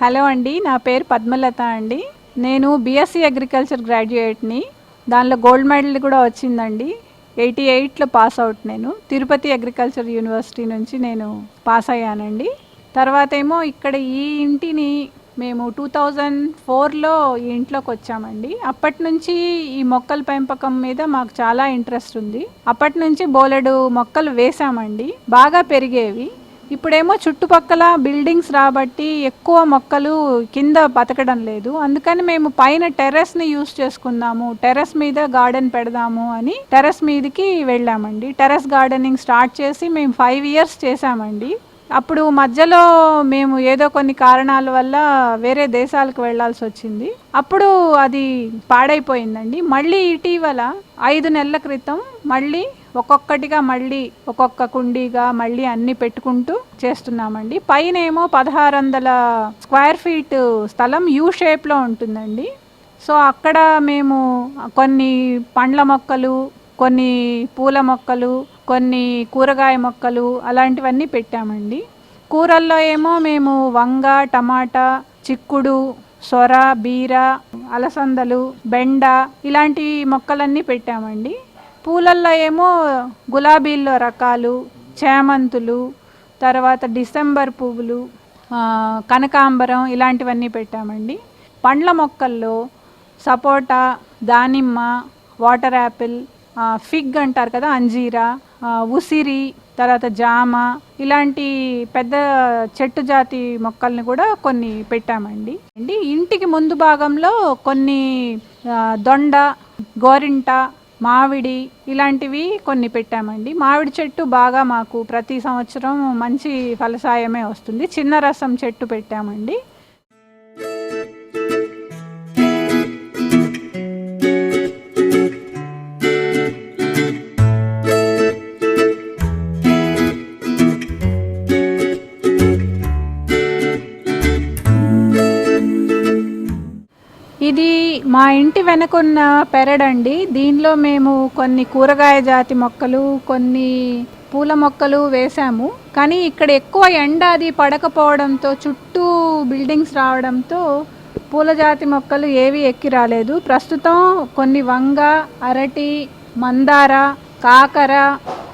Hello అండి, నా పేరు పద్మలత అండి. నేను బీఎస్సీ అగ్రికల్చర్ గ్రాడ్యుయేట్ని. దానిలో గోల్డ్ మెడల్ కూడా వచ్చిందండి. 88లో పాస్ అవుట్. నేను తిరుపతి అగ్రికల్చర్ యూనివర్సిటీ నుంచి నేను పాస్ అయ్యానండి. తర్వాత ఏమో ఇక్కడ ఈ ఇంటిని మేము 2004లో ఈ ఇంట్లోకి వచ్చామండి. అప్పటి నుంచి ఈ మొక్కల పెంపకం మీద మాకు చాలా ఇంట్రెస్ట్ ఉంది. అప్పటి నుంచి బోలెడు మొక్కలు వేసామండి, బాగా పెరిగేవి. ఇప్పుడేమో చుట్టుపక్కల బిల్డింగ్స్ రాబట్టి ఎక్కువ మొక్కలు కింద బతకడం లేదు. అందుకని మేము పైన టెర్రస్ని యూస్ చేసుకుందాము, టెర్రస్ మీద గార్డెన్ పెడదాము అని టెర్రస్ మీదకి వెళ్ళామండి. టెర్రస్ గార్డెనింగ్ స్టార్ట్ చేసి మేము 5 years చేసామండి. అప్పుడు మధ్యలో మేము ఏదో కొన్ని కారణాల వల్ల వేరే దేశాలకు వెళ్ళాల్సి వచ్చింది. అప్పుడు అది పాడైపోయిందండి. మళ్ళీ ఇటీవల 5 నెలల క్రితం మళ్ళీ ఒక్కొక్కటిగా మళ్ళీ ఒక్కొక్క కుండీగా మళ్ళీ అన్ని పెట్టుకుంటూ చేస్తున్నామండి. పైన ఏమో 1600 స్క్వేర్ ఫీట్ స్థలం యూ షేప్లో ఉంటుందండి. సో అక్కడ మేము కొన్ని పండ్ల మొక్కలు, కొన్ని పూల మొక్కలు, కొన్ని కూరగాయ మొక్కలు అలాంటివన్నీ పెట్టామండి. కూరల్లో ఏమో మేము వంగ, టమాటా, చిక్కుడు, సొర, బీర, అలసందలు, బెండ ఇలాంటి మొక్కలన్నీ పెట్టామండి. పూలల్లో ఏమో గులాబీల్లో రకాలు, చేమంతులు, తర్వాత డిసెంబర్ పువ్వులు, కనకాంబరం ఇలాంటివన్నీ పెట్టామండి. పండ్ల మొక్కల్లో సపోటా, దానిమ్మ, వాటర్ యాపిల్, ఫిగ్ అంటారు కదా, అంజీరా, ఉసిరి, తర్వాత జామ ఇలాంటి పెద్ద చెట్టు జాతి మొక్కల్ని కూడా కొన్ని పెట్టామండి. ఇంటికి ముందు భాగంలో కొన్ని దొండ, గోరింట, మామిడి ఇలాంటివి కొన్ని పెట్టామండి. మామిడి చెట్టు బాగా మాకు ప్రతి సంవత్సరం మంచి ఫలసాయమే వస్తుంది. చిన్న రసం చెట్టు పెట్టామండి. ఇది మా ఇంటి వెనకున్న పెరడండి. దీనిలో మేము కొన్ని కూరగాయ జాతి మొక్కలు, కొన్ని పూల మొక్కలు వేసాము. కానీ ఇక్కడ ఎక్కువ ఎండ అది పడకపోవడంతో, చుట్టూ బిల్డింగ్స్ రావడంతో పూల జాతి మొక్కలు ఏవి ఎక్కి రాలేదు. ప్రస్తుతం కొన్ని వంగ, అరటి, మందార, కాకర,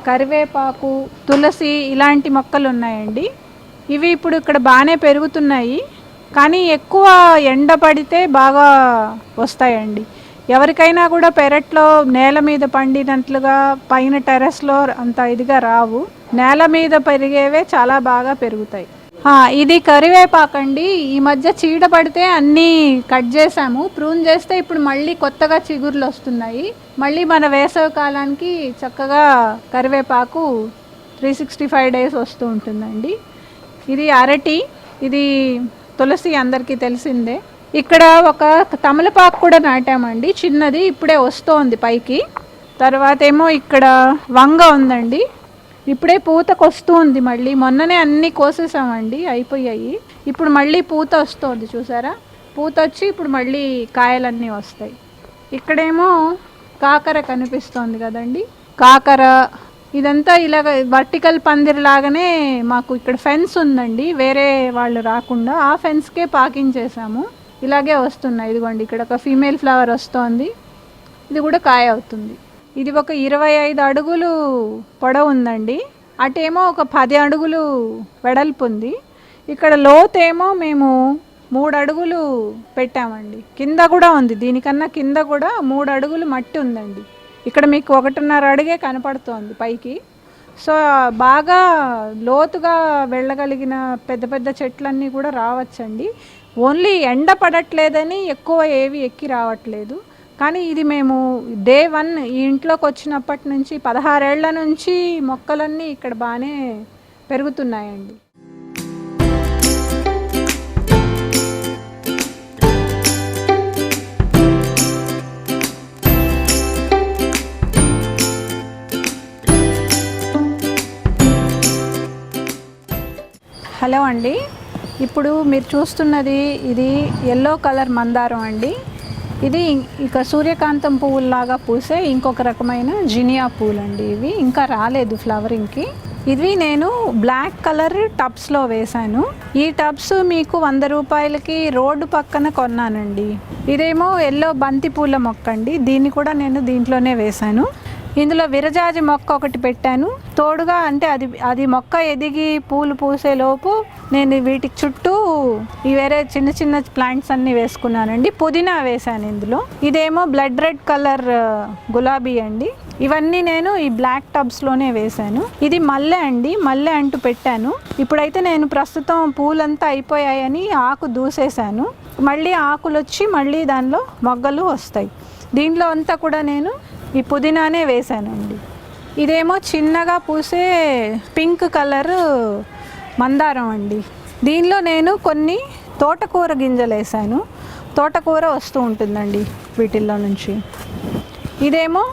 కరివేపాకు, తులసి ఇలాంటి మొక్కలు ఉన్నాయండి. ఇవి ఇప్పుడు ఇక్కడ బాగానే పెరుగుతున్నాయి. కానీ ఎక్కువ ఎండ పడితే బాగా వస్తాయండి. ఎవరికైనా కూడా పెరట్లో నేల మీద పండినట్లుగా పైన టెర్రస్లో అంత ఇదిగా రావు. నేల మీద పెరిగేవే చాలా బాగా పెరుగుతాయి. ఇది కరివేపాకండి. ఈ మధ్య చీడ పడితే అన్నీ కట్ చేసాము, ప్రూన్ చేస్తే ఇప్పుడు మళ్ళీ కొత్తగా చిగుర్లు వస్తున్నాయి. మళ్ళీ మన వేసవి కాలానికి చక్కగా కరివేపాకు 365 days వస్తూ ఉంటుందండి. ఇది అరటి, ఇది తులసి అందరికీ తెలిసిందే. ఇక్కడ ఒక తమలపాకు కూడా నాటామండి, చిన్నది, ఇప్పుడే వస్తోంది పైకి. తర్వాత ఏమో ఇక్కడ వంగ ఉందండి, ఇప్పుడే పూతకు వస్తూ ఉంది. మళ్ళీ మొన్ననే అన్నీ కోసేసామండి, అయిపోయాయి. ఇప్పుడు మళ్ళీ పూత వస్తుంది, చూసారా? పూత వచ్చి ఇప్పుడు మళ్ళీ కాయలన్నీ వస్తాయి. ఇక్కడేమో కాకర కనిపిస్తోంది కదండి, కాకర. ఇదంతా ఇలాగ వర్టికల్ పందిరి లాగానే మాకు ఇక్కడ ఫెన్స్ ఉందండి, వేరే వాళ్ళు రాకుండా ఆ ఫెన్స్కే పాకించేసాము. ఇలాగే వస్తున్నాయి. ఇదిగోండి, ఇక్కడ ఒక ఫీమేల్ ఫ్లవర్ వస్తోంది, ఇది కూడా కాయ అవుతుంది. ఇది ఒక 25 అడుగులు పొడవు ఉందండి, అటేమో ఒక 10 అడుగులు వెడల్పు ఉంది. ఇక్కడ లోతేమో మేము 3 అడుగులు పెట్టామండి. కింద కూడా ఉంది, దీనికన్నా కింద కూడా 3 అడుగులు మట్టి ఉందండి. ఇక్కడ మీకు 1.5 అడుగే కనపడుతోంది పైకి. సో బాగా లోతుగా వెళ్ళగలిగిన పెద్ద పెద్ద చెట్లన్నీ కూడా రావచ్చండి. ఓన్లీ ఎండ పడట్లేదని ఎక్కువ ఏవి ఎక్కి రావట్లేదు. కానీ ఇది మేము Day 1 ఈ ఇంట్లోకి వచ్చినప్పటి నుంచి 16 ఏళ్ల నుంచి మొక్కలన్నీ ఇక్కడ బాగానే పెరుగుతున్నాయండి. హలో అండి, ఇప్పుడు మీరు చూస్తున్నది ఇది ఎల్లో కలర్ మందారం అండి. ఇది ఇక సూర్యకాంతం పువ్వులాగా పూసే ఇంకొక రకమైన జినియా పూలు అండి. ఇవి ఇంకా రాలేదు ఫ్లవరింగ్కి. ఇవి నేను బ్లాక్ కలర్ టబ్స్లో వేశాను. ఈ టబ్స్ మీకు 100 రూపాయలకి రోడ్డు పక్కన కొన్నానండి. ఇదేమో ఎల్లో బంతి పూల మొక్క అండి. దీన్ని కూడా నేను దీంట్లోనే వేశాను. ఇందులో విరజాజి మొక్క ఒకటి పెట్టాను తోడుగా. అంటే అది మొక్క ఎదిగి పూలు పూసేలోపు నేను వీటికి చుట్టూ ఈ వేరే చిన్న చిన్న ప్లాంట్స్ అన్నీ వేసుకున్నానండి. పుదీనా వేశాను ఇందులో. ఇదేమో బ్లడ్ రెడ్ కలర్ గులాబీ అండి. ఇవన్నీ నేను ఈ బ్లాక్ టబ్స్లోనే వేశాను. ఇది మల్లె అండి. మల్లె అంటూ పెట్టాను. ఇప్పుడైతే నేను ప్రస్తుతం పూలంతా అయిపోయాయని ఆకు దూసేశాను. మళ్ళీ ఆకులు వచ్చి మళ్ళీ దానిలో మొగ్గలు వస్తాయి. దీంట్లో అంతా కూడా నేను ఈ పుదీనానే వేశానండి. ఇదేమో చిన్నగా పూసే పింక్ కలర్ మందారం అండి. దీనిలో నేను కొన్ని తోటకూర గింజలు వేసాను. తోటకూర వస్తూ ఉంటుందండి వీటిల్లో నుంచి. ఇదేమో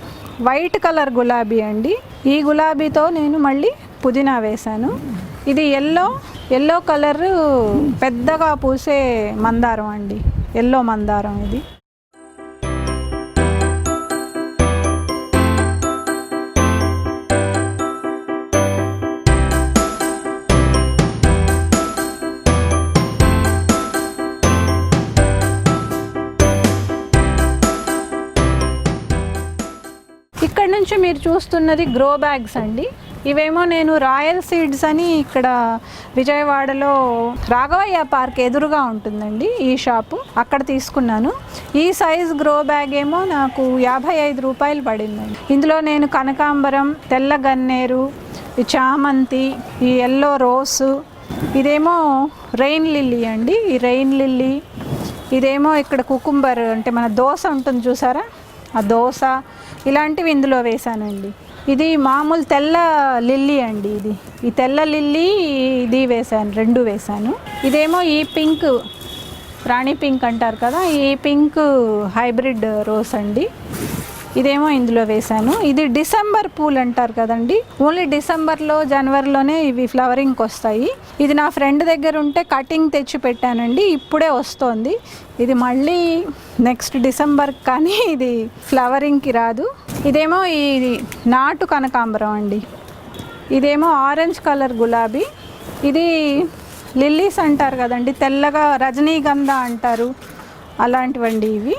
వైట్ కలర్ గులాబీ అండి. ఈ గులాబీతో నేను మళ్ళీ పుదీనా వేశాను. ఇది ఎల్లో కలర్ పెద్దగా పూసే మందారం అండి. ఎల్లో మందారం ఇది. ఇక్కడ నుంచి మీరు చూస్తున్నది గ్రో బ్యాగ్స్ అండి. ఇవేమో నేను రాయల్ సీడ్స్ అని ఇక్కడ విజయవాడలో రాఘవయ్య పార్క్ ఎదురుగా ఉంటుందండి ఈ షాపు, అక్కడ తీసుకున్నాను. ఈ సైజ్ గ్రో బ్యాగ్ ఏమో నాకు 55 రూపాయలు పడిందండి. ఇందులో నేను కనకాంబరం, తెల్ల గన్నేరు, ఈ చామంతి, ఈ ఎల్లో రోసు, ఇదేమో రెయిన్ లిల్లీ అండి. ఈ రెయిన్ లిల్లీ, ఇదేమో ఇక్కడ కుకుంబర్ అంటే మన దోస ఉంటుంది చూసారా, ఆ దోస, ఇలాంటివి ఇందులో వేశానండి. ఇది మామూలు తెల్ల లిల్లీ అండి. ఈ తెల్ల లిల్లీ ఇది వేశాను, 2 వేశాను. ఇదేమో ఈ పింక్, రాణి పింక్ అంటారు కదా, ఈ పింక్ హైబ్రిడ్ రోస్ అండి. ఇదేమో ఇందులో వేశాను. ఇది డిసెంబర్ పూలు అంటారు కదండి, ఓన్లీ డిసెంబర్లో జనవరిలోనే ఇవి ఫ్లవరింగ్కి వస్తాయి. ఇది నా ఫ్రెండ్ దగ్గర ఉంటే కటింగ్ తెచ్చి పెట్టానండి, ఇప్పుడే వస్తోంది. ఇది మళ్ళీ నెక్స్ట్ డిసెంబర్ కానీ ఇది ఫ్లవరింగ్కి రాదు. ఇదేమో ఈ నాటు కనకాంబరం అండి. ఇదేమో ఆరెంజ్ కలర్ గులాబీ. ఇది లిల్లీస్ అంటారు కదండి, తెల్లగా రజనీగంధ అంటారు, అలాంటివండి ఇవి.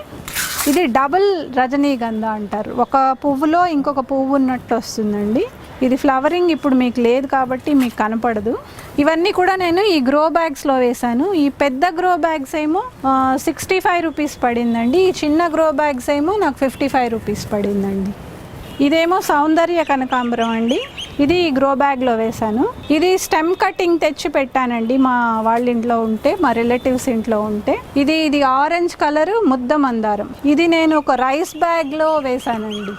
ఇది డబుల్ రజనీగంధ అంటారు, ఒక పువ్వులో ఇంకొక పువ్వు ఉన్నట్టు వస్తుందండి. ఇది ఫ్లవరింగ్ ఇప్పుడు మీకు లేదు కాబట్టి మీకు కనపడదు. ఇవన్నీ కూడా నేను ఈ గ్రో బ్యాగ్స్లో వేశాను. ఈ పెద్ద గ్రో బ్యాగ్స్ ఏమో 65 రూపీస్ పడిందండి. ఈ చిన్న గ్రో బ్యాగ్స్ ఏమో నాకు 55 రూపీస్ పడిందండి. ఇదేమో సౌందర్య కనకాంబరం అండి. ఇది గ్రో బ్యాగ్లో వేశాను. ఇది స్టెమ్ కటింగ్ తెచ్చి పెట్టానండి మా వాళ్ళ ఇంట్లో ఉంటే, మా రిలేటివ్స్ ఇంట్లో ఉంటే. ఇది ఆరెంజ్ కలర్ ముద్ద మందారం. ఇది నేను ఒక రైస్ బ్యాగ్లో వేశానండి.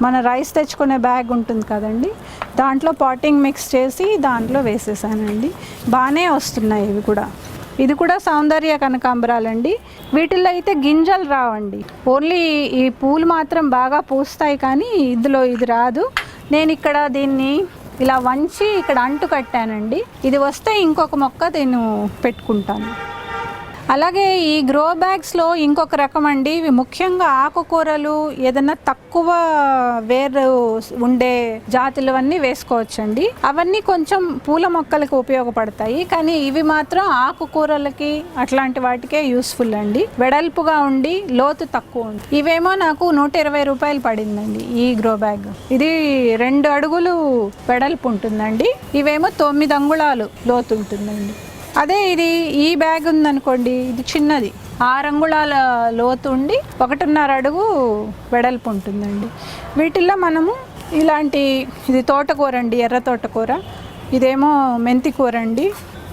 మన రైస్ తెచ్చుకునే బ్యాగ్ ఉంటుంది కదండి, దాంట్లో పాటింగ్ మిక్స్ చేసి దాంట్లో వేసేసానండి. బాగానే వస్తున్నాయి ఇవి కూడా. ఇది కూడా సౌందర్య కనకాంబరాలండి. వీటిల్లో అయితే గింజలు రావండి, ఓన్లీ ఈ పూలు మాత్రం బాగా పూస్తాయి, కానీ ఇందులో ఇది రాదు. నేను ఇక్కడ దీన్ని ఇలా వంచి ఇక్కడ అంటు కట్టానండి. ఇది వస్తే ఇంకొక మొక్క నేను పెట్టుకుంటాను. అలాగే ఈ గ్రో బ్యాగ్స్లో ఇంకొక రకం అండి, ఇవి ముఖ్యంగా ఆకుకూరలు, ఏదైనా తక్కువ వేరు ఉండే జాతులు అన్నీ వేసుకోవచ్చండి. అవన్నీ కొంచెం పూల మొక్కలకి ఉపయోగపడతాయి, కానీ ఇవి మాత్రం ఆకుకూరలకి అట్లాంటి వాటికే యూస్ఫుల్ అండి. వెడల్పుగా ఉండి లోతు తక్కువ ఉంది. ఇవేమో నాకు 120 రూపాయలు పడిందండి ఈ గ్రో బ్యాగ్. ఇది 2 అడుగులు వెడల్పు ఉంటుందండి. ఇవేమో 9 అంగుళాలు లోతు ఉంటుందండి. అదే ఈ బ్యాగ్ ఉందనుకోండి, ఇది చిన్నది, 6 అంగుళాల లోతు ఉండి 1.5 అడుగు వెడల్పు ఉంటుందండి. వీటిల్లో మనము ఇది తోటకూర అండి, ఎర్ర తోటకూర. ఇదేమో మెంతి కూర అండి.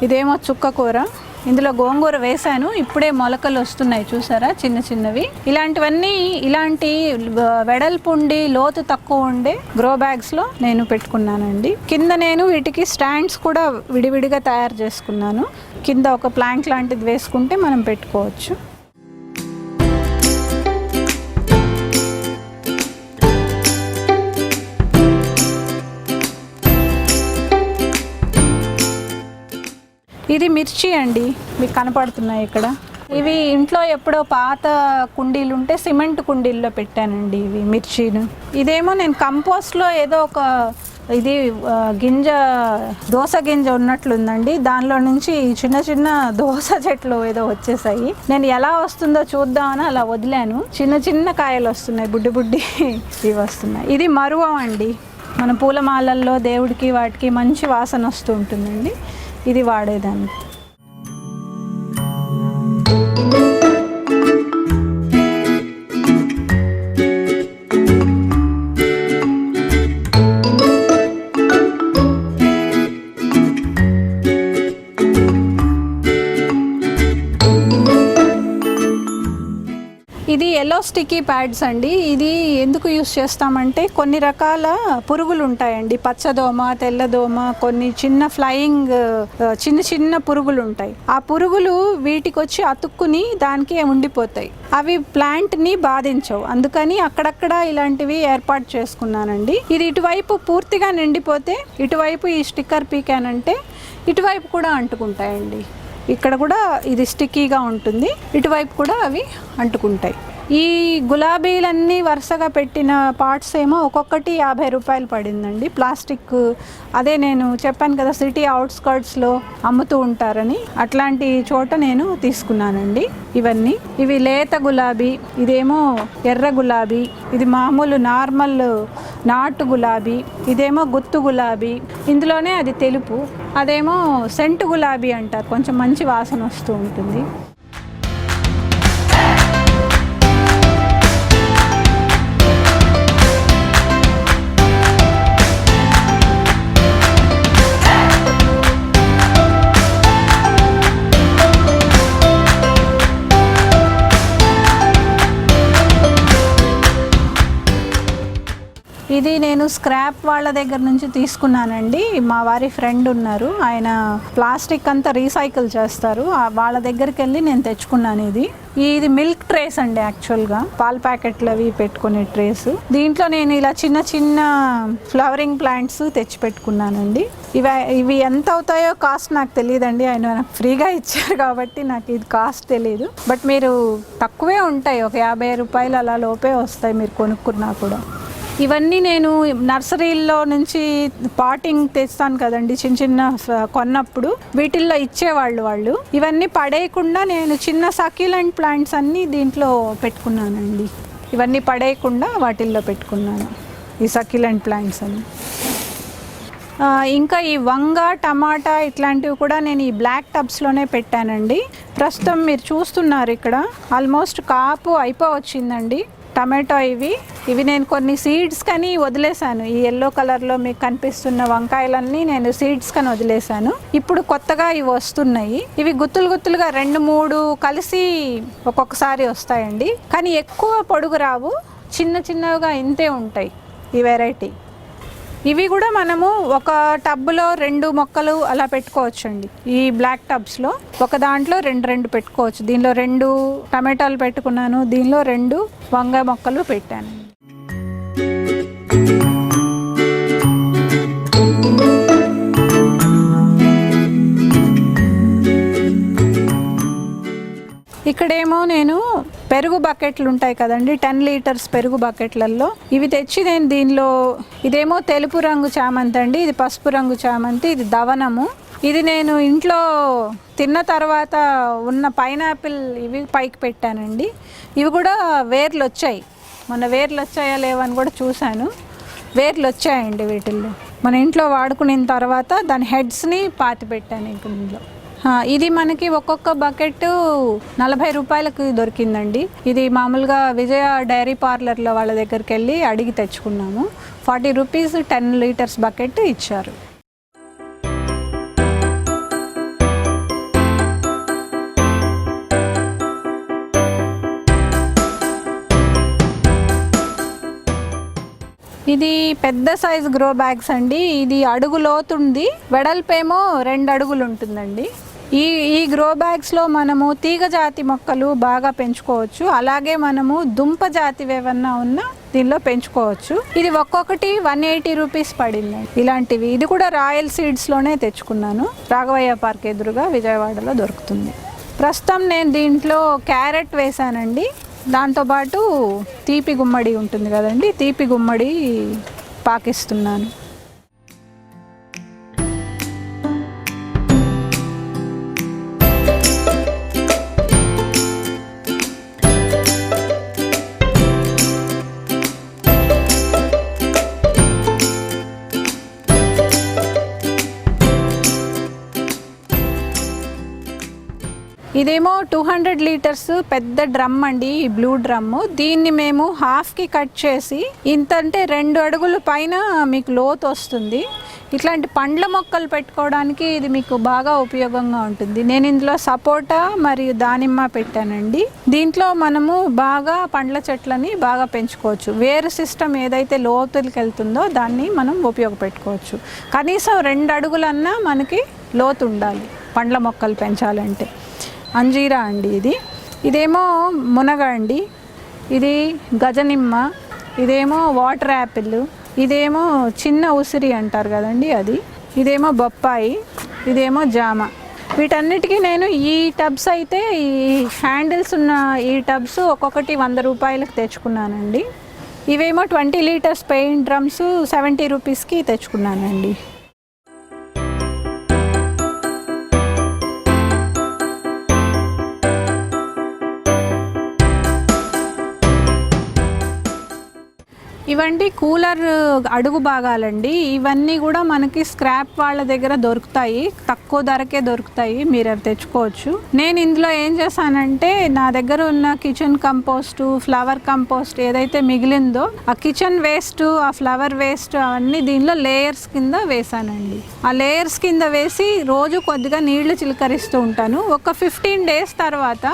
ఇదేమో చుక్క కూర. ఇందులో గోంగూర వేశాను, ఇప్పుడే మొలకలు వస్తున్నాయి చూసారా, చిన్న చిన్నవి. ఇలాంటి వెడల్పు ఉండి లోతు తక్కువ ఉండే గ్రో బ్యాగ్స్లో నేను పెట్టుకున్నానండి. కింద నేను వీటికి స్టాండ్స్ కూడా విడివిడిగా తయారు చేసుకున్నాను. కింద ఒక ప్లాంక్ లాంటిది వేసుకుంటే మనం పెట్టుకోవచ్చు. ఇది మిర్చి అండి, మీకు కనపడుతున్నాయి ఇక్కడ. ఇవి ఇంట్లో ఎప్పుడో పాత కుండీలు ఉంటే సిమెంట్ కుండీల్లో పెట్టానండి ఇవి మిర్చీను. ఇదేమో నేను కంపోస్ట్లో ఏదో ఒక ఇది గింజ దోస గింజ ఉన్నట్లుందండి. దానిలో నుంచి చిన్న చిన్న దోస చెట్లు ఏదో వచ్చేసాయి. నేను ఎలా వస్తుందో చూద్దామని అలా వదిలాను. చిన్న చిన్న కాయలు వస్తున్నాయి, బుడ్డి బుడ్డి ఇవి వస్తున్నాయి. ఇది మరువం అండి. మన పూలమాలల్లో దేవుడికి వాటికి మంచి వాసన వస్తూ ఉంటుందండి. ఇది వాడేదాన్ని. ఇది ఎల్లో స్టిక్కీ ప్యాడ్స్ అండి. ఇది ఎందుకు యూస్ చేస్తామంటే కొన్ని రకాల పురుగులు ఉంటాయండి. పచ్చదోమ, తెల్లదోమ, కొన్ని చిన్న ఫ్లయింగ్ చిన్న చిన్న పురుగులు ఉంటాయి. ఆ పురుగులు వీటికి వచ్చి అతుక్కుని దానికి ఉండిపోతాయి. అవి ప్లాంట్ని బాధించవు. అందుకని అక్కడక్కడ ఇలాంటివి ఏర్పాటు చేసుకున్నానండి. ఇది ఇటువైపు పూర్తిగా నిండిపోతే ఇటువైపు ఈ స్టిక్కర్ పీకానంటే ఇటువైపు కూడా అంటుకుంటాయండి. ఇక్కడ కూడా ఇది స్టిక్కీగా ఉంటుంది, ఇటువైపు కూడా అవి అంటుకుంటాయి. ఈ గులాబీలన్నీ వరుసగా పెట్టిన పార్ట్స్ ఏమో ఒక్కొక్కటి 50 రూపాయలు పడిందండి. ప్లాస్టిక్, అదే నేను చెప్పాను కదా సిటీ అవుట్స్కర్ట్స్లో అమ్ముతూ ఉంటారని, అట్లాంటి చోట నేను తీసుకున్నానండి. ఇవి లేత గులాబీ, ఇదేమో ఎర్ర గులాబీ, ఇది మామూలు నార్మల్ నాటు గులాబీ, ఇదేమో గుత్తు గులాబీ, ఇందులోనే అది తెలుపు, అదేమో సెంటు గులాబీ అంటారు, కొంచెం మంచి వాసన వస్తూ ఉంటుంది. ఇది నేను స్క్రాప్ వాళ్ళ దగ్గర నుంచి తీసుకున్నానండి. మా వారి ఫ్రెండ్ ఉన్నారు, ఆయన ప్లాస్టిక్ అంతా రీసైకిల్ చేస్తారు, వాళ్ళ దగ్గరికి వెళ్ళి నేను తెచ్చుకున్నాను. ఇది మిల్క్ ట్రేస్ అండి. యాక్చువల్గా పాల ప్యాకెట్లు అవి పెట్టుకునే ట్రేస్. దీంట్లో నేను ఇలా చిన్న చిన్న ఫ్లవరింగ్ ప్లాంట్స్ తెచ్చి పెట్టుకున్నానండి. ఇవి ఎంత అవుతాయో కాస్ట్ నాకు తెలియదండి, ఆయన నాకు ఫ్రీగా ఇచ్చారు కాబట్టి నాకు ఇది కాస్ట్ తెలియదు. బట్ మీరు తక్కువే ఉంటాయి, ఒక 50 రూపాయలు అలా లోపే వస్తాయి మీరు కొనుక్కున్నా కూడా. ఇవన్నీ నేను నర్సరీల్లో నుంచి పాటింగ్ తెస్తాను కదండి, చిన్న చిన్న కొన్నప్పుడు వీటిల్లో ఇచ్చేవాళ్ళు. ఇవన్నీ పడేయకుండా నేను చిన్న సక్యులెంట్ ప్లాంట్స్ అన్నీ దీంట్లో పెట్టుకున్నానండి. ఇవన్నీ పడేయకుండా వాటిల్లో పెట్టుకున్నాను ఈ సక్యులెంట్ ప్లాంట్స్ అన్ని. ఇంకా ఈ వంగ, టమాటా ఇట్లాంటివి కూడా నేను ఈ బ్లాక్ టబ్స్లోనే పెట్టానండి. ప్రస్తుతం మీరు చూస్తున్నారు ఇక్కడ ఆల్మోస్ట్ కాపు అయిపోవచ్చిందండి టమాటో. ఇవి నేను కొన్ని సీడ్స్ కని వదిలేశాను. ఈ ఎల్లో కలర్లో మీకు కనిపిస్తున్న వంకాయలన్నీ నేను సీడ్స్ కని వదిలేశాను. ఇప్పుడు కొత్తగా ఇవి వస్తున్నాయి. ఇవి గుత్తులుగా 2-3 కలిసి ఒక్కొక్కసారి వస్తాయండి, కానీ ఎక్కువ పొడుగు రావు, చిన్నగా ఇంతే ఉంటాయి ఈ వెరైటీ. ఇవి కూడా మనము ఒక టబ్లో 2 మొక్కలు అలా పెట్టుకోవచ్చండి. ఈ బ్లాక్ టబ్స్లో ఒక దాంట్లో 2 పెట్టుకోవచ్చు. దీనిలో 2 టమాటాలు పెట్టుకున్నాను, దీనిలో 2 వంగ మొక్కలు పెట్టాను. ఇక్కడేమో నేను పెరుగు బకెట్లు ఉంటాయి కదండి, 10 లీటర్స్ పెరుగు బకెట్లలో ఇవి తెచ్చి నేను దీనిలో, ఇదేమో తెలుపు రంగు చామంతి అండి, ఇది పసుపు రంగు చామంతి, ఇది దవనము. ఇది నేను ఇంట్లో తిన్న తర్వాత ఉన్న పైనాపిల్ ఇవి పైకి పెట్టానండి. ఇవి కూడా వేర్లు వచ్చాయి, మొన్న వేర్లు వచ్చాయా లేవని కూడా చూశాను. వేర్లు వచ్చాయండి వీటిల్లో. మన ఇంట్లో వాడుకున్న తర్వాత దాని హెడ్స్ని పాతి పెట్టాను ఇంట్లో. ఇది మనకి ఒక్కొక్క బకెట్ 40 రూపాయలకు దొరికిందండి. ఇది మామూలుగా విజయ డైరీ పార్లర్లో వాళ్ళ దగ్గరికి వెళ్ళి అడిగి తెచ్చుకున్నాము. 40 రూపీస్ 10 లీటర్స్ బకెట్ ఇచ్చారు. ఇది పెద్ద సైజ్ గ్రో బ్యాగ్స్ అండి. ఇది అడుగు లోతుంది, వెడల్పేమో 2 అడుగులు ఉంటుందండి. ఈ గ్రో బ్యాగ్స్లో మనము తీగ జాతి మొక్కలు బాగా పెంచుకోవచ్చు, అలాగే మనము దుంప జాతివి ఏమన్నా ఉన్నా దీనిలో పెంచుకోవచ్చు. ఇది ఒక్కొక్కటి 180 రూపీస్ పడింది ఇలాంటివి. ఇది కూడా రాయల్ సీడ్స్లోనే తెచ్చుకున్నాను, రాఘవయ్య పార్క్ ఎదురుగా విజయవాడలో దొరుకుతుంది. ప్రస్తుతం నేను దీంట్లో క్యారెట్ వేసానండి, దాంతోపాటు తీపి గుమ్మడి ఉంటుంది కదండి, తీపి గుమ్మడి పాకిస్తున్నాను. ఇదేమో 200 లీటర్స్ పెద్ద డ్రమ్ అండి, ఈ బ్లూ డ్రమ్. దీన్ని మేము హాఫ్కి కట్ చేసి ఇంతంటే 2 అడుగుల పైన మీకు లోతు వస్తుంది. ఇట్లాంటి పండ్ల మొక్కలు పెట్టుకోవడానికి ఇది మీకు బాగా ఉపయోగంగా ఉంటుంది. నేను ఇందులో సపోటా మరియు దానిమ్మ పెట్టానండి. దీంట్లో మనము బాగా పండ్ల చెట్లని బాగా పెంచుకోవచ్చు. వేరు సిస్టమ్ ఏదైతే లోతులకి వెళ్తుందో దాన్ని మనం ఉపయోగపెట్టుకోవచ్చు. కనీసం 2 అడుగులన్నా మనకి లోతు ఉండాలి పండ్ల మొక్కలు పెంచాలంటే. అంజీరా అండి ఇదేమో మునగ అండి, ఇది గజనిమ్మ, ఇదేమో వాటర్ యాపిల్, ఇదేమో చిన్న ఉసిరి అంటారు కదండి అది, ఇదేమో బొప్పాయి, ఇదేమో జామ. వీటన్నిటికీ నేను ఈ టబ్స్ అయితే ఈ హ్యాండిల్స్ ఉన్న ఈ టబ్స్ ఒక్కొక్కటి 100 రూపాయలకు తెచ్చుకున్నానండి. ఇవేమో 20 లీటర్స్ పెయింట్ డ్రమ్స్ 70 రూపీస్కి తెచ్చుకున్నానండి. ఇవండి కూలర్ అడుగు భాగాలండి. ఇవన్నీ కూడా మనకి స్క్రాప్ వాళ్ళ దగ్గర దొరుకుతాయి, తక్కువ ధరకే దొరుకుతాయి, మీరు అవి తెచ్చుకోవచ్చు. నేను ఇందులో ఏం చేశానంటే నా దగ్గర ఉన్న కిచెన్ కంపోస్ట్, ఫ్లవర్ కంపోస్ట్ ఏదైతే మిగిలిందో ఆ కిచెన్ వేస్ట్, ఆ ఫ్లవర్ వేస్ట్ అవన్నీ దీనిలో లేయర్స్ కింద వేసానండి. ఆ లేయర్స్ కింద వేసి రోజు కొద్దిగా నీళ్లు చిలకరిస్తూ ఉంటాను. ఒక 15 డేస్ తర్వాత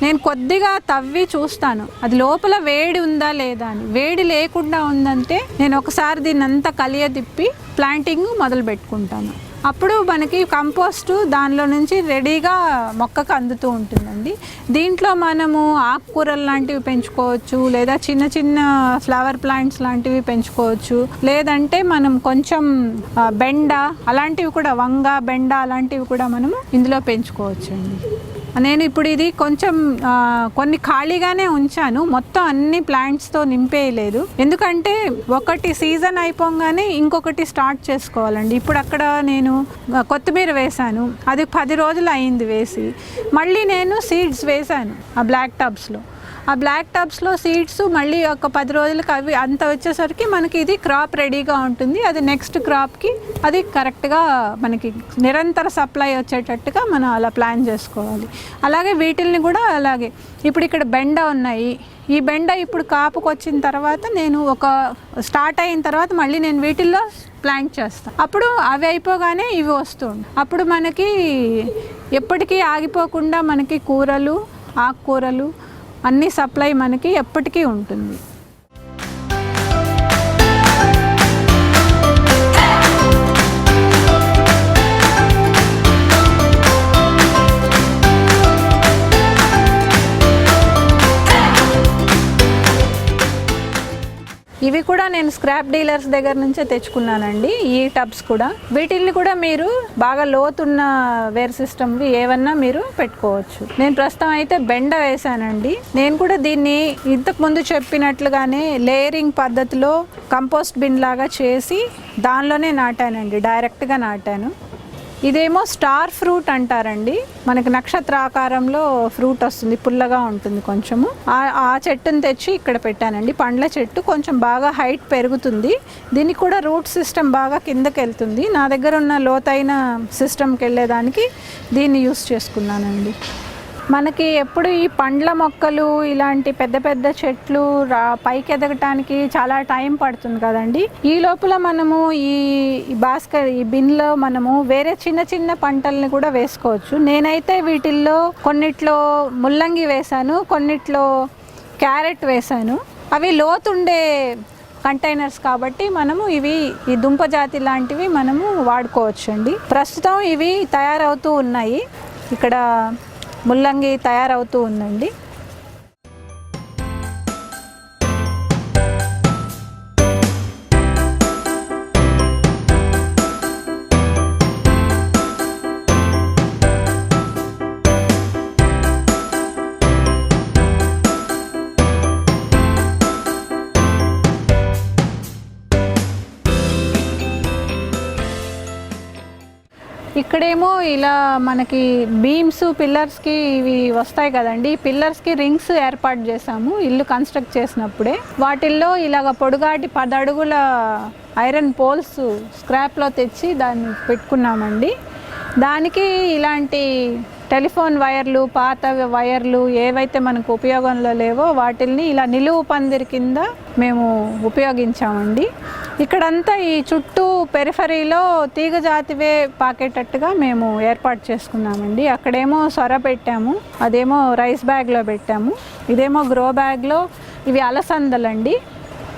నేను కొద్దిగా తవ్వి చూస్తాను అది లోపల వేడి ఉందా లేదా అని. వేడి లేకుండా ఉందంటే నేను ఒకసారి దీన్ని అంతా తిప్పి ప్లాంటింగ్ మొదలు పెట్టుకుంటాను. అప్పుడు మనకి కంపోస్టు దానిలో నుంచి రెడీగా మొక్కకు అందుతూ ఉంటుందండి. దీంట్లో మనము ఆకుకూరలు లాంటివి పెంచుకోవచ్చు, లేదా చిన్న చిన్న ఫ్లవర్ ప్లాంట్స్ లాంటివి పెంచుకోవచ్చు, లేదంటే మనం కొంచెం బెండ అలాంటివి కూడా, వంగ బెండ అలాంటివి కూడా మనము ఇందులో పెంచుకోవచ్చు అండి. నేను ఇప్పుడు ఇది కొంచెం కొన్ని ఖాళీగానే ఉంచాను, మొత్తం అన్ని ప్లాంట్స్తో నింపేయలేదు. ఎందుకంటే ఒకటి సీజన్ అయిపోగానే ఇంకొకటి స్టార్ట్ చేసుకోవాలండి. ఇప్పుడు అక్కడ నేను కొత్తిమీర వేశాను, అది 10 రోజులు అయింది వేసి. మళ్ళీ నేను సీడ్స్ వేశాను ఆ బ్లాక్ టబ్స్లో. ఆ బ్లాక్ టబ్స్లో సీడ్స్ మళ్ళీ ఒక 10 రోజులకి అవి అంత వచ్చేసరికి మనకి ఇది క్రాప్ రెడీగా ఉంటుంది. అది నెక్స్ట్ క్రాప్కి అది కరెక్ట్గా మనకి నిరంతర సప్లై వచ్చేటట్టుగా మనం అలా ప్లాన్ చేసుకోవాలి. అలాగే వీటిల్ని కూడా అలాగే. ఇప్పుడు ఇక్కడ బెండ ఉన్నాయి, ఈ బెండ ఇప్పుడు కాపుకు వచ్చిన తర్వాత నేను ఒక స్టార్ట్ అయిన తర్వాత మళ్ళీ నేను వీటిల్లో ప్లాంట్ చేస్తాను. అప్పుడు అవి అయిపోగానే ఇవి వస్తుంది. అప్పుడు మనకి ఎప్పటికీ ఆగిపోకుండా మనకి కూరలు, ఆకుకూరలు అన్ని సప్లై మనకి ఎప్పటికీ ఉంటుంది. ఇవి కూడా నేను స్క్రాప్ డీలర్స్ దగ్గర నుంచే తెచ్చుకున్నానండి. ఈ టబ్స్ కూడా, వీటిల్ని కూడా మీరు బాగా లోతున్న వేర్ సిస్టమ్వి ఏవన్నా మీరు పెట్టుకోవచ్చు. నేను ప్రస్తుతం అయితే బెండ వేసానండి. నేను కూడా దీన్ని ఇంతకు ముందు చెప్పినట్లుగానే లేయరింగ్ పద్ధతిలో కంపోస్ట్ బిన్ లాగా చేసి దానిలోనే నాటానండి, డైరెక్ట్గా నాటాను. ఇదేమో స్టార్ ఫ్రూట్ అంటారండి, మనకి నక్షత్ర ఆకారంలో ఫ్రూట్ వస్తుంది, పుల్లగా ఉంటుంది కొంచెము. ఆ చెట్టుని తెచ్చి ఇక్కడ పెట్టానండి. పండ్ల చెట్టు కొంచెం బాగా హైట్ పెరుగుతుంది, దీనికి కూడా రూట్ సిస్టమ్ బాగా కిందకి వెళ్తుంది. నా దగ్గర ఉన్న లోతైన సిస్టమ్కి వెళ్ళేదానికి దీన్ని యూస్ చేసుకున్నానండి. మనకి ఎప్పుడు ఈ పండ్ల మొక్కలు ఇలాంటి పెద్ద పెద్ద చెట్లు పైకి ఎదగటానికి చాలా టైం పడుతుంది కదండి. ఈ లోపల మనము ఈ ఈ బిన్లో మనము వేరే చిన్న చిన్న పంటల్ని కూడా వేసుకోవచ్చు. నేనైతే వీటిల్లో కొన్నిట్లో ముల్లంగి వేశాను, కొన్నిట్లో క్యారెట్ వేశాను. అవి లోతుండే కంటైనర్స్ కాబట్టి మనము ఇవి ఈ దుంప జాతి లాంటివి మనము వాడుకోవచ్చండి. ప్రస్తుతం ఇవి తయారవుతూ ఉన్నాయి, ఇక్కడ ముల్లంగి తయారవుతూ ఉందండి. ఇక్కడేమో ఇలా మనకి బీమ్స్ పిల్లర్స్కి ఇవి వస్తాయి కదండి. పిల్లర్స్కి రింగ్స్ ఏర్పాటు చేసాము ఇల్లు కన్స్ట్రక్ట్ చేసినప్పుడే. వాటిల్లో ఇలాగ పొడుగాటి 10 అడుగుల ఐరన్ పోల్స్ స్క్రాప్లో తెచ్చి దాన్ని పెట్టుకున్నామండి. దానికి ఇలాంటి టెలిఫోన్ వైర్లు, పాత వైర్లు ఏవైతే మనకు ఉపయోగంలో లేవో వాటిల్ని ఇలా నిలువు పందిరి కింద మేము ఉపయోగించామండి. ఇక్కడంతా ఈ చుట్టూ పెరిఫరీలో తీగ జాతివే పాకేటట్టుగా మేము ఏర్పాటు చేసుకున్నామండి. అక్కడేమో సొర పెట్టాము, అదేమో రైస్ బ్యాగ్లో పెట్టాము, ఇదేమో గ్రో బ్యాగ్లో. ఇవి అలసందలండి,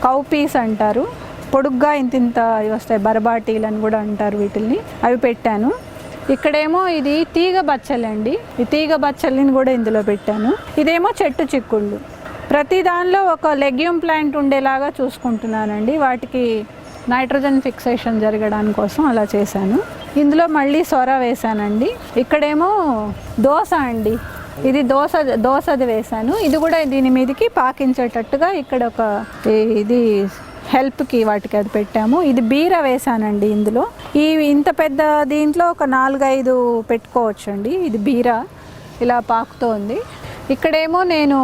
కౌపీస్ అంటారు, పొడుగ్గా ఇంతింత వస్తాయి, బరబాటీలు అని కూడా అంటారు వీటిల్ని, అవి పెట్టాను. ఇక్కడేమో ఇది తీగ బచ్చలండి, ఈ తీగ బచ్చల్ని కూడా ఇందులో పెట్టాను. ఇదేమో చెట్టు చిక్కుళ్ళు. ప్రతి దానిలో ఒక లెగ్యూమ్ ప్లాంట్ ఉండేలాగా చూసుకుంటున్నానండి, వాటికి నైట్రోజన్ ఫిక్సేషన్ జరగడానికి కోసం అలా చేశాను. ఇందులో మళ్ళీ సొర వేశానండి. ఇక్కడేమో దోస అండి, ఇది దోసది వేశాను. ఇది కూడా దీని మీదకి పాకించేటట్టుగా ఇక్కడ ఒక ఇది హెల్ప్కి వాటికి అది పెట్టాము. ఇది బీర వేసానండి ఇందులో. ఇంత పెద్ద దీంట్లో ఒక 4-5 పెట్టుకోవచ్చు అండి. ఇది బీర ఇలా పాకుతోంది. ఇక్కడేమో నేను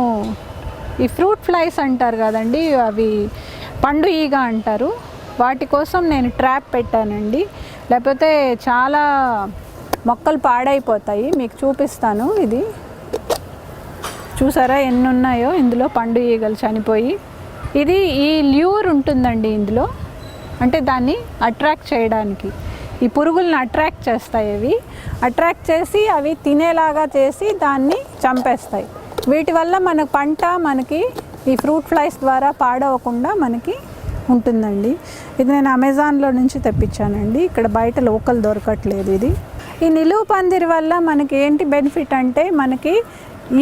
ఈ ఫ్రూట్ ఫ్లైస్ అంటారు కదండి, అవి పండు ఈగ అంటారు, వాటి కోసం నేను ట్రాప్ పెట్టానండి. లేకపోతే చాలా మొక్కలు పాడైపోతాయి. మీకు చూపిస్తాను. ఇది చూసారా ఎన్ని ఉన్నాయో ఇందులో పండు ఈగలు చనిపోయి. ఇది ఈ ల్యూర్ ఉంటుందండి ఇందులో, అంటే దాన్ని అట్రాక్ట్ చేయడానికి, ఈ పురుగులను అట్రాక్ట్ చేస్తాయి. అవి అట్రాక్ట్ చేసి అవి తినేలాగా చేసి దాన్ని చంపేస్తాయి. వీటి వల్ల మన పంట మనకి ఈ ఫ్రూట్ ఫ్లైస్ ద్వారా పాడవకుండా మనకి ఉంటుందండి. ఇది నేను అమెజాన్లో నుంచి తెప్పించానండి, ఇక్కడ బయట లోకల్ దొరకట్లేదు. ఇది ఈ నిలువు పందిరి వల్ల మనకి ఏంటి బెనిఫిట్ అంటే మనకి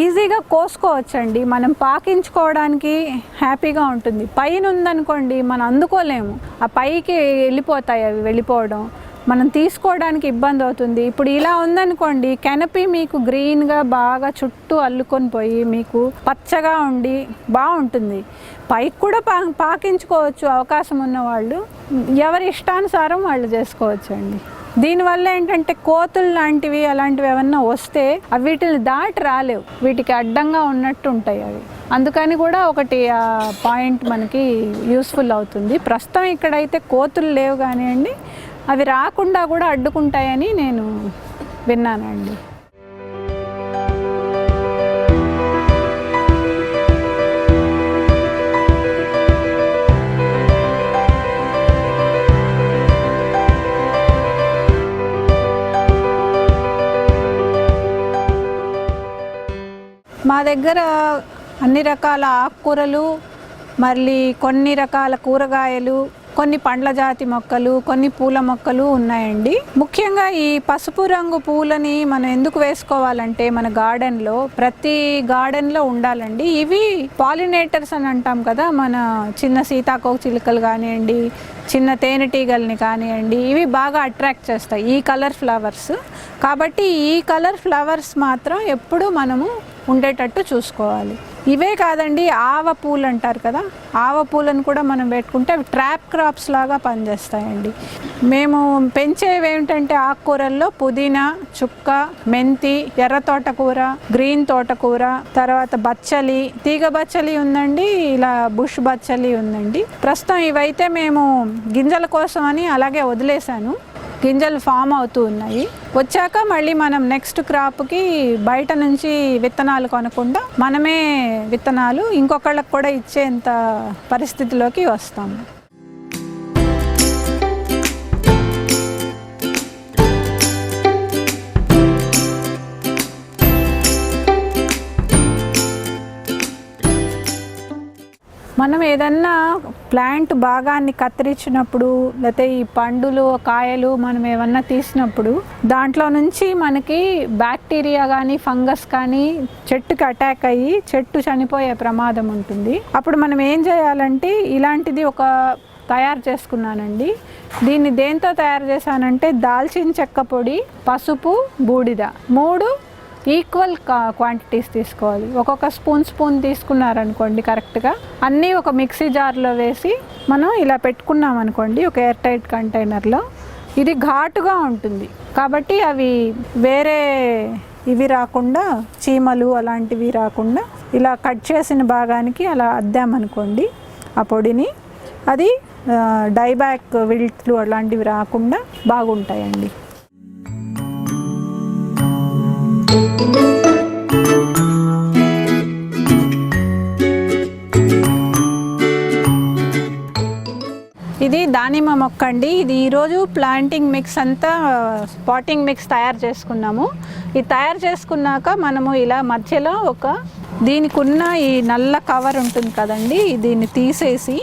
ఈజీగా కోసుకోవచ్చండి, మనం పాకించుకోవడానికి హ్యాపీగా ఉంటుంది. పైన ఉందనుకోండి మనం అందుకోలేము, ఆ పైకి వెళ్ళిపోతాయి, అవి వెళ్ళిపోవడం మనం తీసుకోవడానికి ఇబ్బంది అవుతుంది. ఇప్పుడు ఇలా ఉందనుకోండి, కెనపీ మీకు గ్రీన్గా బాగా చుట్టూ అల్లుకొని పోయి మీకు పచ్చగా ఉండి బాగుంటుంది. పైకి కూడా పాకించుకోవచ్చు అవకాశం ఉన్నవాళ్ళు, ఎవరి ఇష్టానుసారం వాళ్ళు చేసుకోవచ్చండి. దీనివల్ల ఏంటంటే కోతులు లాంటివి అలాంటివి ఏమన్నా వస్తే అవి వీటిని దాటి రాలేవు, వీటికి అడ్డంగా ఉన్నట్టు ఉంటాయి అవి. అందుకని కూడా ఒకటి ఆ పాయింట్ మనకి యూస్ఫుల్ అవుతుంది. ప్రస్తుతం ఇక్కడైతే కోతులు లేవు కానివ్వండి, అవి రాకుండా కూడా అడ్డుకుంటాయని నేను విన్నానండి. మా దగ్గర అన్ని రకాల ఆకుకూరలు, మళ్ళీ కొన్ని రకాల కూరగాయలు, కొన్ని పండ్ల జాతి మొక్కలు, కొన్ని పూల మొక్కలు ఉన్నాయండి. ముఖ్యంగా ఈ పసుపు రంగు పూలని మనం ఎందుకు వేసుకోవాలంటే మన గార్డెన్లో, ప్రతి గార్డెన్లో ఉండాలండి. ఇవి పాలినేటర్స్ అని అంటాం కదా, మన చిన్న సీతాకోక చిలుకలు కానివ్వండి, చిన్న తేనెటీగల్ని కానివ్వండి, ఇవి బాగా అట్రాక్ట్ చేస్తాయి ఈ కలర్ ఫ్లవర్స్. కాబట్టి ఈ కలర్ ఫ్లవర్స్ మాత్రం ఎప్పుడు మనము ఉండేటట్టు చూసుకోవాలి. ఇవే కాదండి, ఆవ పూలు అంటారు కదా, ఆవ పూలను కూడా మనం పెట్టుకుంటే అవి ట్రాప్ క్రాప్స్ లాగా పనిచేస్తాయండి. మేము పెంచేవి ఏమిటంటే ఆకుకూరల్లో పుదీనా, చుక్క, మెంతి, ఎర్ర తోటకూర, గ్రీన్ తోటకూర, తర్వాత బచ్చలి, తీగ బచ్చలి ఉందండి, ఇలా బుష్ బచ్చలి ఉందండి. ప్రస్తుతం ఇవైతే మేము గింజల కోసం అని అలాగే వదిలేశాను, గింజలు ఫామ్ అవుతూ ఉన్నాయి. వచ్చాక మళ్ళీ మనం నెక్స్ట్ క్రాప్కి బయట నుంచి విత్తనాలు కొనకుండా మనమే విత్తనాలు ఇంకొకళ్ళకి కూడా ఇచ్చేంత పరిస్థితిలోకి వస్తాము. మనం ఏదన్నా ప్లాంట్ భాగాన్ని కత్తిరించినప్పుడు, లేకపోతే ఈ పండులు కాయలు మనం ఏమన్నా తీసినప్పుడు దాంట్లో నుంచి మనకి బ్యాక్టీరియా కానీ ఫంగస్ కానీ చెట్టుకి అటాక్ అయ్యి చెట్టు చనిపోయే ప్రమాదం ఉంటుంది. అప్పుడు మనం ఏం చేయాలంటే ఇలాంటిది ఒక తయారు చేసుకున్నానండి. దీన్ని దేంతో తయారు చేశానంటే దాల్చిన చెక్క పొడి, పసుపు, బూడిద 3 ఈక్వల్ క్వాంటిటీస్ తీసుకోవాలి. ఒక్కొక్క స్పూన్ తీసుకున్నారనుకోండి కరెక్ట్గా, అన్నీ ఒక మిక్సీ జార్లో వేసి మనం ఇలా పెట్టుకున్నాం అనుకోండి ఒక ఎయిర్ టైట్ కంటైనర్లో. ఇది ఘాటుగా ఉంటుంది కాబట్టి అవి వేరే ఇవి రాకుండా, చీమలు అలాంటివి రాకుండా ఇలా కట్ చేసిన భాగానికి అలా అద్దామనుకోండి ఆ పొడిని, అది డైబ్యాక్ విల్ట్లు అలాంటివి రాకుండా బాగుంటాయండి. ఇది దానిమ్మ మొక్క అండి. ఇది ఈరోజు ప్లాంటింగ్ మిక్స్ అంతా పాటింగ్ మిక్స్ తయారు చేసుకున్నాము. ఇది తయారు చేసుకున్నాక మనము ఇలా మధ్యలో దీనికి ఉన్న ఈ నల్ల కవర్ ఉంటుంది కదండి, దీన్ని తీసేసి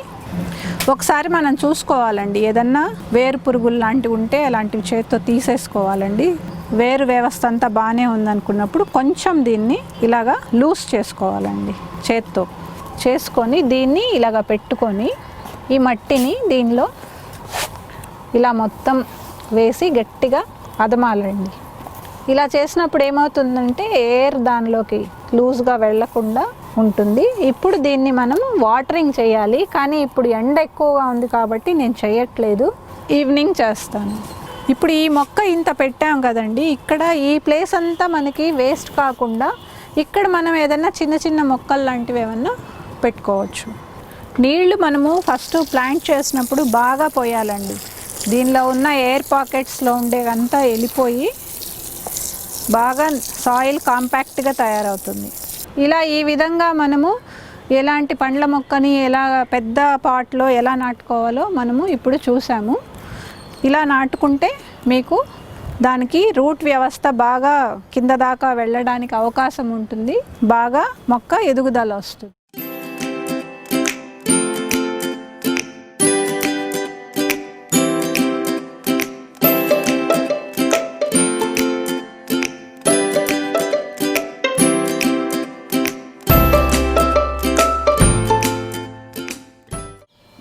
ఒకసారి మనం చూసుకోవాలండి. ఏదన్నా వేరు పురుగులు లాంటివి ఉంటే అలాంటివి చేత్తో తీసేసుకోవాలండి. వేరు వ్యవస్థ అంతా బాగానే ఉందనుకున్నప్పుడు కొంచెం దీన్ని ఇలాగా లూజ్ చేసుకోవాలండి. చేత్తో చేసుకొని దీన్ని ఇలాగ పెట్టుకొని ఈ మట్టిని దీనిలో ఇలా మొత్తం వేసి గట్టిగా అదమాలండి. ఇలా చేసినప్పుడు ఏమవుతుందంటే ఎయిర్ దానిలోకి లూజ్గా వెళ్ళకుండా ఉంటుంది. ఇప్పుడు దీన్ని మనం వాటరింగ్ చేయాలి, కానీ ఇప్పుడు ఎండ ఎక్కువగా ఉంది కాబట్టి నేను చేయట్లేదు, ఈవినింగ్ చేస్తాను. ఇప్పుడు ఈ మొక్క ఇంత పెట్టాం కదండి, ఇక్కడ ఈ ప్లేస్ అంతా మనకి వేస్ట్ కాకుండా ఇక్కడ మనం ఏదైనా చిన్న చిన్న మొక్కలు లాంటివి ఏమన్నా పెట్టుకోవచ్చు. నీళ్లు మనము ఫస్ట్ ప్లాంట్ చేసినప్పుడు బాగా పోయాలండి. దీనిలో ఉన్న ఎయిర్ పాకెట్స్లో ఉండేవంతా వెళ్ళిపోయి బాగా సాయిల్ కాంపాక్ట్గా తయారవుతుంది. ఇలా ఈ విధంగా మనము ఎలాంటి పండ్ల మొక్కని ఎలా పెద్ద పాట్లో ఎలా నాటుకోవాలో మనము ఇప్పుడు చూసాము. ఇలా నాటుకుంటే మీకు దానికి రూట్ వ్యవస్థ బాగా కింద దాకా వెళ్ళడానికి అవకాశం ఉంటుంది, బాగా మొక్క ఎదుగుదల వస్తుంది.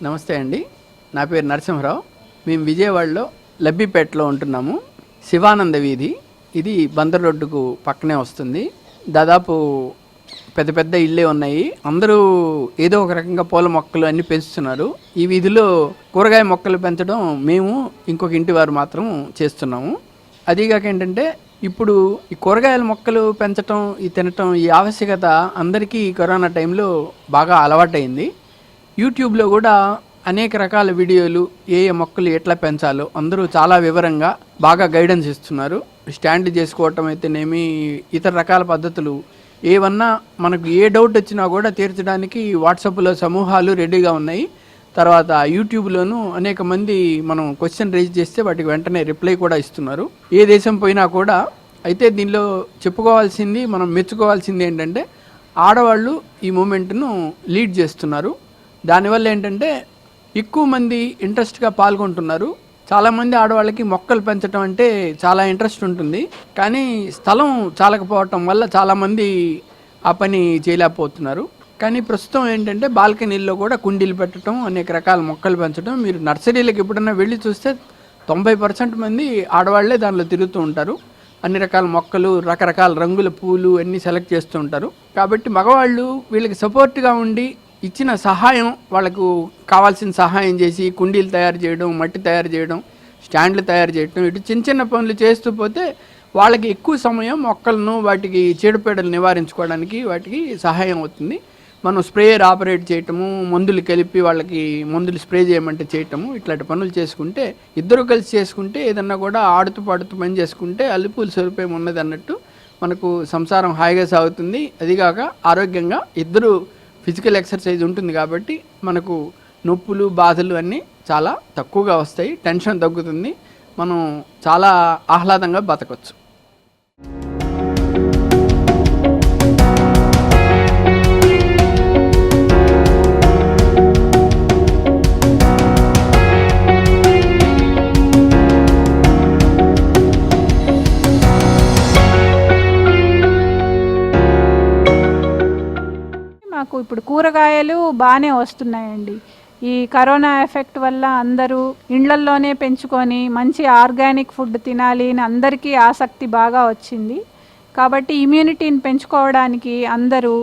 నమస్తే అండి, నా పేరు నరసింహరావు. మేము విజయవాడలో లబ్బిపేటలో ఉంటున్నాము. శివానంద వీధి, ఇది బందర్ రోడ్డుకు పక్కనే వస్తుంది. దాదాపు పెద్ద పెద్ద ఇళ్ళే ఉన్నాయి. అందరూ ఏదో ఒక రకంగా పూల మొక్కలు అన్నీ పెంచుతున్నారు. ఈ వీధిలో కూరగాయ మొక్కలు పెంచడం మేము ఇంకొక ఇంటి వారు మాత్రం చేస్తున్నాము. అదీగాక ఏంటంటే ఇప్పుడు ఈ కూరగాయల మొక్కలు పెంచడం, ఈ తినటం, ఈ ఆవశ్యకత అందరికీ కరోనా టైంలో బాగా అలవాటైంది. యూట్యూబ్లో కూడా అనేక రకాల వీడియోలు ఏ మొక్కలు ఎట్లా పెంచాలో అందరూ చాలా వివరంగా బాగా గైడెన్స్ ఇస్తున్నారు. స్టాండ్ చేసుకోవటం అయితేనేమి, ఇతర రకాల పద్ధతులు ఏమన్నా మనకు ఏ డౌట్ వచ్చినా కూడా తీర్చడానికి వాట్సాప్లో సమూహాలు రెడీగా ఉన్నాయి. తర్వాత యూట్యూబ్లోనూ అనేక మంది మనం క్వశ్చన్ రేజ్ చేస్తే వాటికి వెంటనే రిప్లై కూడా ఇస్తున్నారు. ఏ దేశం పోయినా కూడా. అయితే దీనిలో చెప్పుకోవాల్సింది, మనం మెచ్చుకోవాల్సింది ఏంటంటే ఆడవాళ్ళు ఈ మూమెంట్ను లీడ్ చేస్తున్నారు. దానివల్ల ఏంటంటే ఎక్కువ మంది ఇంట్రెస్ట్గా పాల్గొంటున్నారు. చాలామంది ఆడవాళ్ళకి మొక్కలు పెంచడం అంటే చాలా ఇంట్రెస్ట్ ఉంటుంది, కానీ స్థలం చాలకపోవటం వల్ల చాలామంది ఆ పని చేయలేకపోతున్నారు. కానీ ప్రస్తుతం ఏంటంటే బాల్కనీల్లో కూడా కుండీలు పెట్టడం, అనేక రకాల మొక్కలు పెంచడం. మీరు నర్సరీలకు ఎప్పుడన్నా వెళ్ళి చూస్తే 90% మంది ఆడవాళ్లే దానిలో తిరుగుతూ ఉంటారు. అన్ని రకాల మొక్కలు, రకరకాల రంగుల పూలు అన్నీ సెలెక్ట్ చేస్తూ ఉంటారు. కాబట్టి మగవాళ్ళు వీళ్ళకి సపోర్ట్గా ఉండి ఇచ్చిన సహాయం, వాళ్ళకు కావాల్సిన సహాయం చేసి కుండీలు తయారు చేయడం, మట్టి తయారు చేయడం, స్టాండ్లు తయారు చేయడం, ఇటు చిన్న చిన్న పనులు చేస్తూ పోతే వాళ్ళకి ఎక్కువ సమయం మొక్కలను, వాటికి చీడపీడలు నివారించుకోవడానికి వాటికి సహాయం అవుతుంది. మనం స్ప్రేయర్ ఆపరేట్ చేయటము, మందులు కలిపి వాళ్ళకి మందులు స్ప్రే చేయమంటే చేయటము, ఇట్లాంటి పనులు చేసుకుంటే, ఇద్దరు కలిసి చేసుకుంటే, ఏదన్నా కూడా ఆడుతూ పాడుతూ పని చేసుకుంటే అల్లిపూలు సరిపోయి ఉన్నది అన్నట్టు మనకు సంసారం హాయిగా సాగుతుంది. అదిగాక ఆరోగ్యంగా ఇద్దరు ఫిజికల్ ఎక్సర్సైజ్ ఉంటుంది కాబట్టి మనకు నొప్పులు, బాధలు అన్నీ చాలా తక్కువగా వస్తాయి. టెన్షన్ తగ్గుతుంది, మనం చాలా ఆహ్లాదంగా బతకవచ్చు. మాకు ఇప్పుడు కూరగాయలు బాగానే వస్తున్నాయండి. ఈ కరోనా ఎఫెక్ట్ వల్ల అందరూ ఇండ్లల్లోనే పెంచుకొని మంచి ఆర్గానిక్ ఫుడ్ తినాలి అని అందరికీ ఆసక్తి బాగా వచ్చింది. కాబట్టి ఇమ్యూనిటీని పెంచుకోవడానికి అందరూ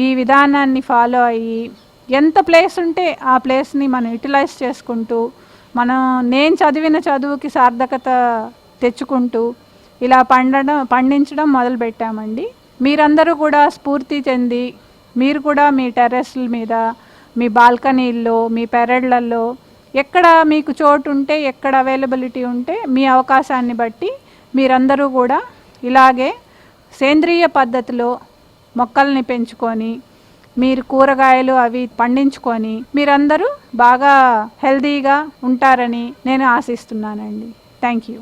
ఈ విధానాన్ని ఫాలో అయ్యి, ఎంత ప్లేస్ ఉంటే ఆ ప్లేస్ని మనం యూటిలైజ్ చేసుకుంటూ, నేను చదివిన చదువుకి సార్థకత తెచ్చుకుంటూ ఇలా పండించడం మొదలుపెట్టామండి. మీరందరూ కూడా స్ఫూర్తి చెంది మీరు కూడా మీ టెర్రస్ల మీద, మీ బాల్కనీల్లో, మీ పెరడ్లలో ఎక్కడ మీకు చోటు ఉంటే, ఎక్కడ అవైలబిలిటీ ఉంటే మీ అవకాశాన్ని బట్టి మీరందరూ కూడా ఇలాగే సేంద్రియ పద్ధతిలో మొక్కల్ని పెంచుకొని మీరు కూరగాయలు అవి పండించుకొని మీరందరూ బాగా హెల్తీగా ఉంటారని నేను ఆశిస్తున్నానండి. Thank you.